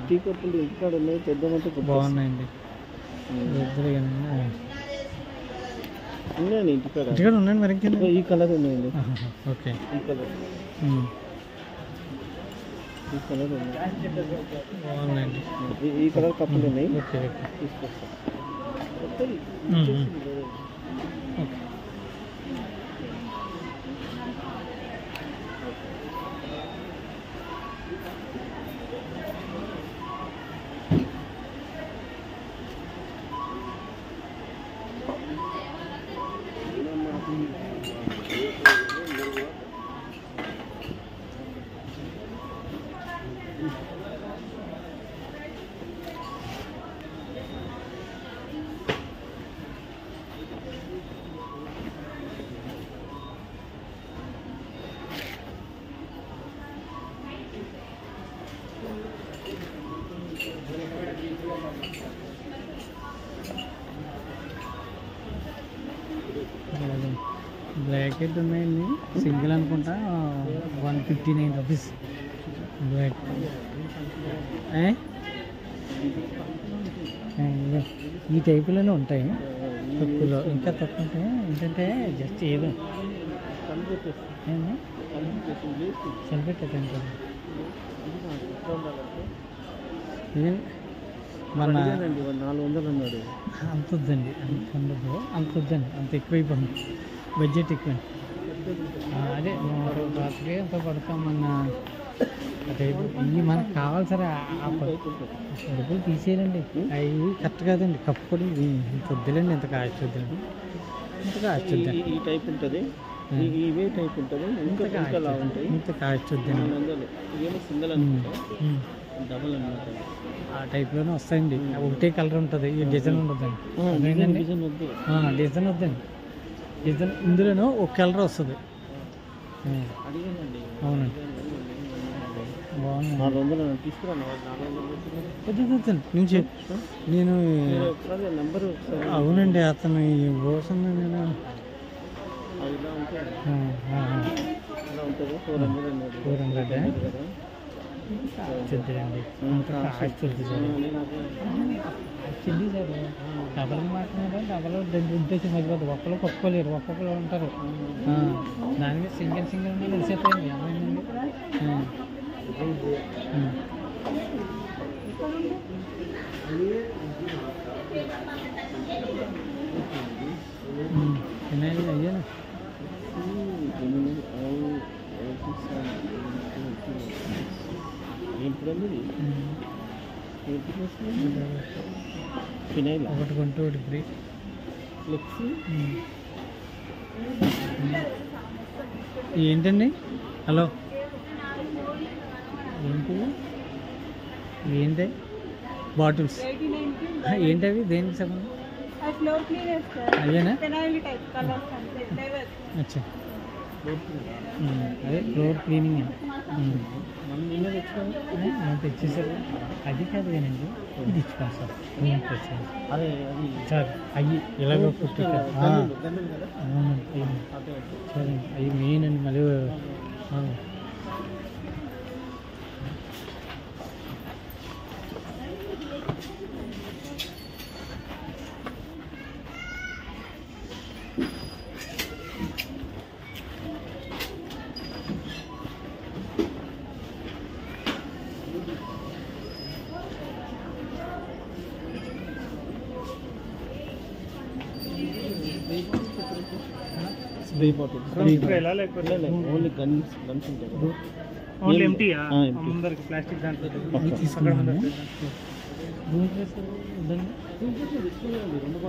Tea కప్పులు ఇక్కడ ఉన్నాయి, పెద్దమంటే బాగున్నాయండి. ఉన్నాయండి ఇంటికాడ ఉన్నాయండి. మరి ఈ కలర్ ఉన్నాయండి. ఓకే, ఈ కలర్ బాగున్నాయండి. ఈ కలర్ కప్పులు ఉన్నాయి. ఓకే, తీసుకొస్తాను. బ్లాకెట్ ఉన్నాయండి, సింగిల్ అనుకుంటా 159 రూపీస్ బ్లాక్. ఈ టైపులోనే ఉంటాయి తక్కువలో, ఇంకా తక్కువ ఉంటాయి. ఏంటంటే జస్ట్ ఏదో సరిపెట్టండి. మన 400 అన్నాడు. అంత వద్దండి, అంత ఉండదు, అంత వద్దండి, అంత ఎక్కువైపోయింది, బడ్జెట్ ఎక్కువ. అదే రాత్రి అంత పడతాం మన టైపు. ఇవి మనకు కావాలి సరే, డబ్బులు తీసేయాలండి. అవి కరెక్ట్ కాదండి. కప్పు కూడా ఇంత వద్దులేండి, ఇంత కాస్ట్ వద్దండి, ఇంత కాస్ట్ వద్దండి. ఈ టైప్ ఉంటుంది, ఇవే టైప్ ఉంటుంది, ఇంత కాస్ట్ వద్దండి. సింగల్ డబల్ అన్నమాట. ఆ టైప్లోనే వస్తాయండి. ఒకటే కలర్ ఉంటుంది, ఈ డిజైన్ ఉండదండి. డిజైన్ వద్దండి, డిజైన్ ఇందులోనూ ఒక కలర్ వస్తుంది. అవునండి, బాగుంది. నేను అవునండి, అతను ఈ కోసం నేను 400 చూద్దండి. చిల్లి సార్ డబల్ మాట్లాడారు. డబల్ ఉద్దేశం మర్చిపోద్దు. ఒక్కరు కొట్టుకోలేరు, ఒక్కొక్కరు ఉంటారు. దానికి సింగిల్ ఉండి తెలిసేపోయింది. ఏమైందండి తినాలి అయ్యాను. ఒకటి కొంటే ఒకటి ఫ్రీ. ఏంటండి? హలో, ఏంటి బాటిల్స్ ఏంటవి? దేనికి సంబంధం? అయ్యానా? అచ్చా, అదే ఫ్లోర్ క్లీనింగ్ తెచ్చేసారు. అది కాదు కానండి, ఇది ఇచ్చుకోండి సార్. అదే సార్, అవి ఇలాగ కుట్టారు. సరే, అవి మెయిన్ అండి. మళ్ళీ స్ప్రే బాటిల్ ఓన్లీ గన్స్ ఉంటాయి. ఓన్లీ ఎంటీ అందరికి ప్లాస్టిక్ దాంట్లో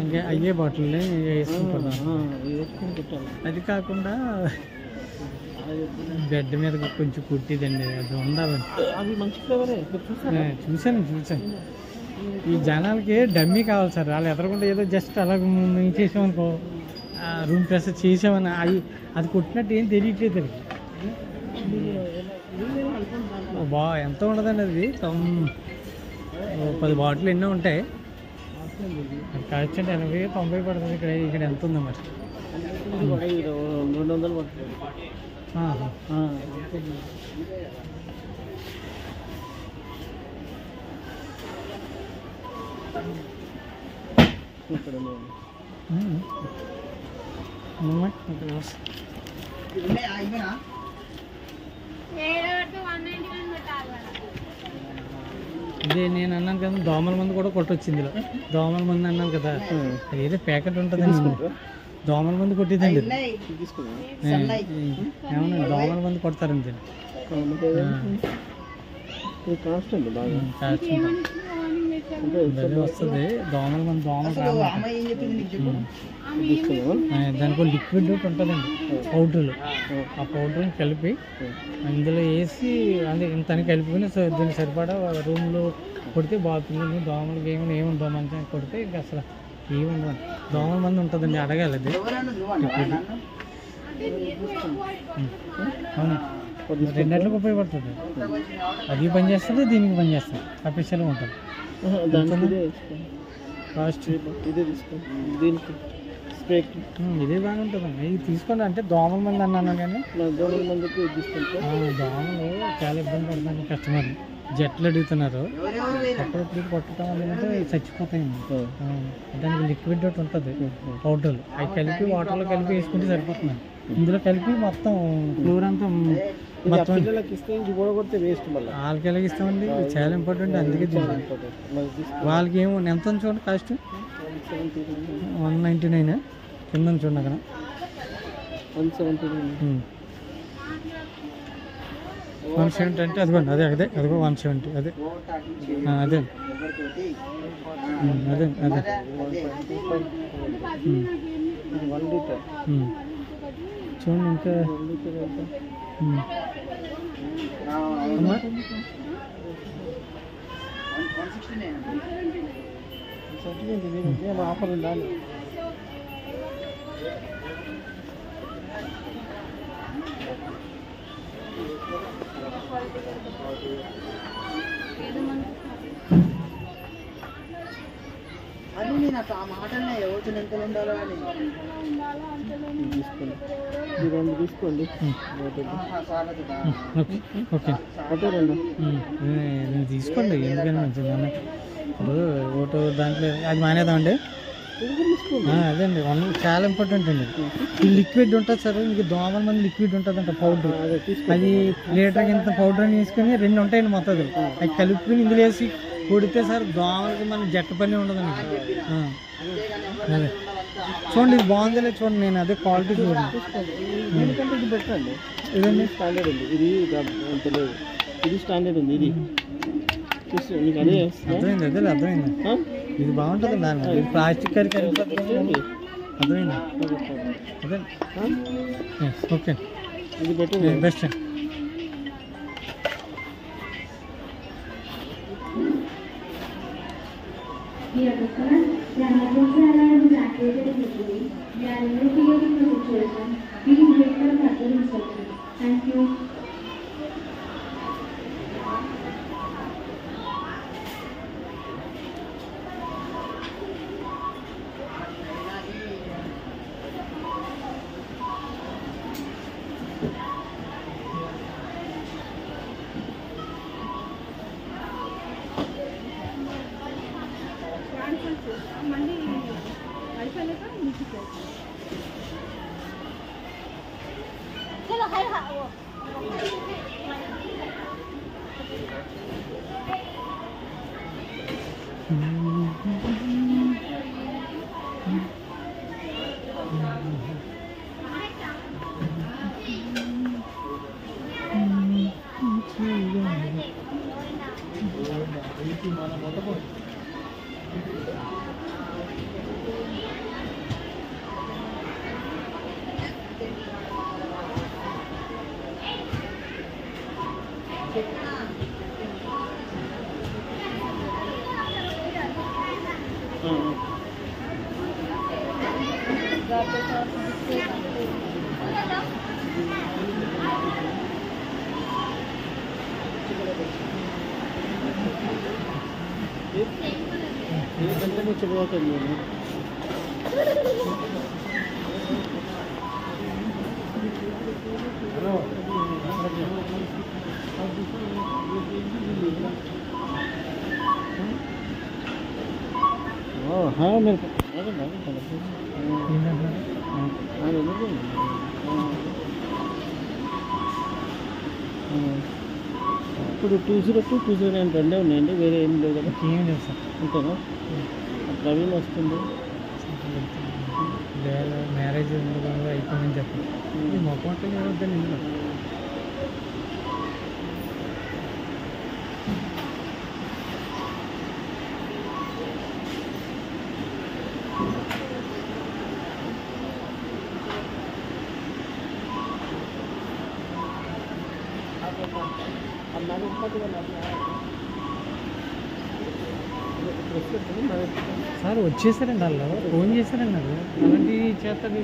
ఇంకా అయ్యే బాటిల్ వేసుకుంటాను. అది కాకుండా బెడ్ మీద కొంచెం కుట్టిదండి, అది ఉండాలండి. అది మంచి ఫ్లేవరే. చూసాను. ఈ జనాలకి డమ్మీ కావాలి సార్. వాళ్ళు ఎదరకుండా ఏదో జస్ట్ అలా చేసామనుకో, రూమ్ ప్రెస్ చేసామని అది కుట్టినట్టు ఏం తెలియట్లేదు. ఎంత ఉండదండి అది 10 బాటిల్ ఎన్నో ఉంటాయి. కాస్ట్ అంటే 80-90 పడుతుంది. ఇక్కడ ఎంత ఉందో మరి 200 పడుతుంది. ఇది నేను అన్నాను కదా, దోమల మందు కూడా కొట్టొచ్చింది. దోమల మందు అన్నాను కదా, ఏదో ప్యాకెట్ ఉంటుంది, దోమల మందు కొట్టిద్దండి. ఏమన్నా దోమల మందు కొడతారండి. వస్తుంది దోమల మందు. దానికి లిక్విడ్ ఒకటి ఉంటుందండి, పౌడర్లు. ఆ పౌడర్ని కలిపి అందులో వేసి ఇంతని కలుపుకొని దీన్ని సరిపడా రూమ్లో కొడితే బాత్రూమ్ దోమలు గేములు ఏముండవు. మంచిగా కొడితే ఇంకా అసలు ఏముండవు. దోమల మంది ఉంటుందండి, అడగాలి అది. అవును, రెండింటికి ఉపయోగపడుతుంది. అది పని చేస్తుంది, దీనికి పని చేస్తుంది. అఫీషియల్గా ఉంటుంది. కాస్ట్ దీనికి ఇదే బాగా ఉంటుందండి. ఇది తీసుకోండి. అంటే దోమల మంది అన్నాను కానీ దోమల మందికి దోమలు చాలా ఇబ్బంది పడుతుంది. కస్టమర్లు జట్లు అడుగుతున్నారు. అప్పుడప్పుడు కొట్టడం వల్ల అంటే చచ్చిపోతాయండి. దానికి లిక్విడ్ ఒకటి ఉంటుంది, పౌడర్లు. అవి కలిపి వాటర్లో కలిపి వేసుకుంటే సరిపోతుంది. ఇందులో కలిపి మొత్తం ఫ్లోర్ అంతా మొత్తం కొడితే వేస్ట్. వాళ్ళకి ఎలాగ ఇస్తామండి, చాలా ఇంపార్టెంట్. అందుకే వాళ్ళకి ఏమో ఎంత చూడండి కాస్ట్ 199 కింద చూడండి అక్కడ 170 అంటే అదిగోండి. అదే అదిగో 170. అదే అదే అదే అదే 1 లీటర్ చూడండి. ఇంకా ఆఫర్ ఉండాలి. అది నేను ఆ మాటనే ఎవరు ఎంత ఉండాలో అని తీసుకోండి. ఈ 2 తీసుకోండి. ఓకే నేను తీసుకోండి. ఎందుకని మంచిది. ఇప్పుడు ఒకటో దాంట్లో అది మానేద్దామండి. అదే అండి, చాలా ఇంపార్టెంట్ అండి. ఈ లిక్విడ్ ఉంటుంది సార్, మీకు దోమల మంది లిక్విడ్ ఉంటుంది అంట, పౌడర్. అది లీటర్కి ఇంత పౌడర్ అని వేసుకొని 2 ఉంటాయండి మొత్తం. అవి కలుపుకొని ఇందులో వేసి కొడితే సార్ దోమలకి మన జట్టు పని ఉండదండి. అదే చూడండి, ఇది బాగుంది లేదు చూడండి. నేను అదే క్వాలిటీ చూడండి. ఎందుకంటే ఇది బెటర్ అండి. ఇదండి స్టాండర్డ్ ఉంది. ఇది అంత లేదు, ఇది స్టాండర్డ్ ఉంది. ఇది మీకు అదే అర్థమైంది. అదే అర్థమైంది. ఇది బాగుంటుంది. దాని ఇది ప్లాస్టిక్ అర్థమైంది. అదే ఓకే, ఇది better, best. Dear customers, the emergency alarm is activated immediately. We are investigating the situation. Please wait for further instructions. Thank you. चलो हाय हाय वो వచ్చేది हाँ मेरे को ఇప్పుడు 202 209 రెండే ఉన్నాయండి, వేరే ఏం లేవు కదా? ఏం లేదు సార్. అంతేనా? ప్రవీణ్ వస్తుంది, మ్యారేజ్ అయిపోయిందని చెప్పండి. ఈ మొక్కలు వద్దని ఇందులో సార్ వచ్చేసారండి, వాళ్ళు ఫోన్ చేశారండి నాకు. అలాంటి చేస్తారు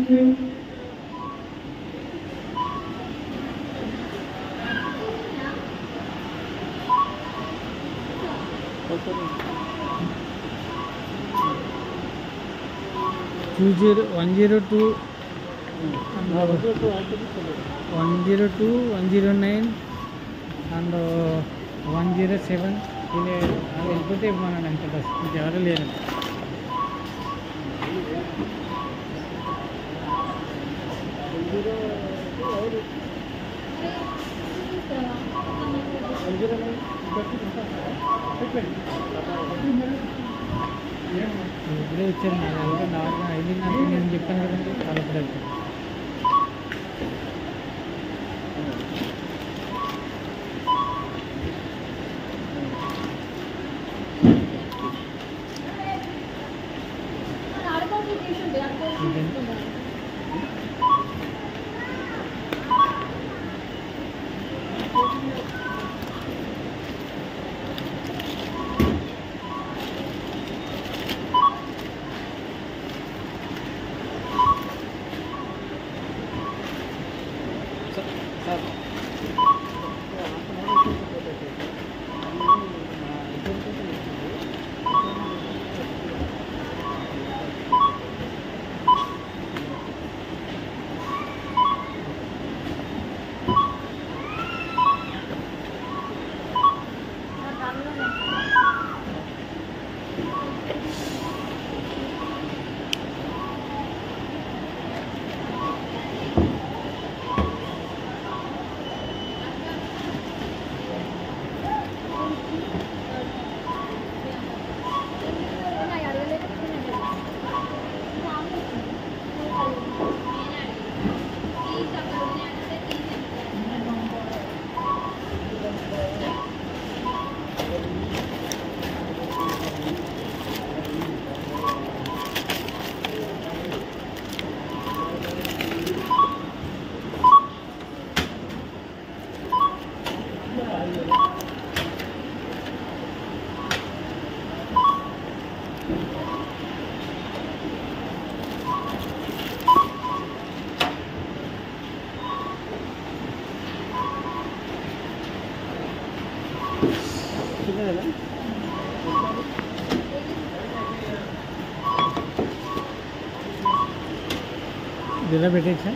Okay. 102 109 అండ్ 107 ఇది వెళ్ళిపోతే ఇవ్వమన్నాడు అంత బస్, ఇంకెవరు లేరు. ఇప్పుడే వచ్చారు, అంటే నాకు 5:30 నేను చెప్పాను కదండి, అప్పుడే వచ్చాను. ఇలా పెట్టేసా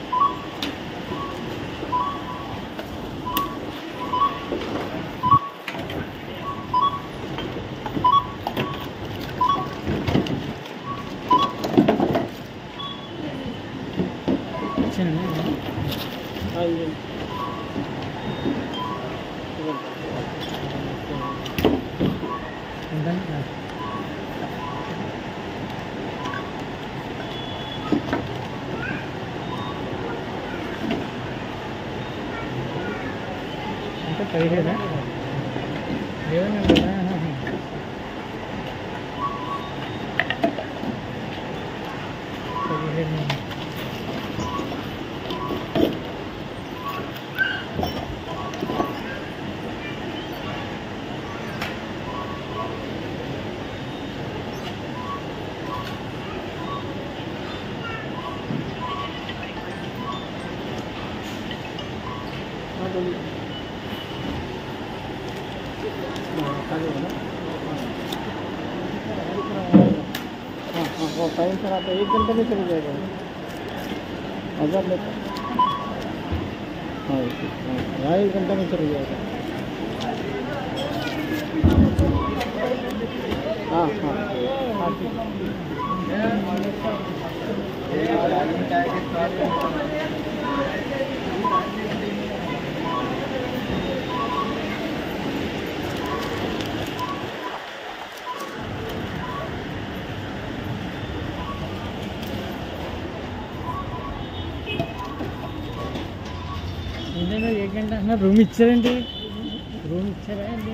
అంటే 15 ఏమన్నా खाली है ना। वो टाइम सर आप 1 घंटे में चले जाएगा 1000 लेकर। हाँ 1 घंटे में चले जाएगा। हाँ हाँ हाँ ठीक ఏంటంటే ఏ గంట అన్న రూమ్ ఇచ్చారండి రూమ్ ఇచ్చారా అండి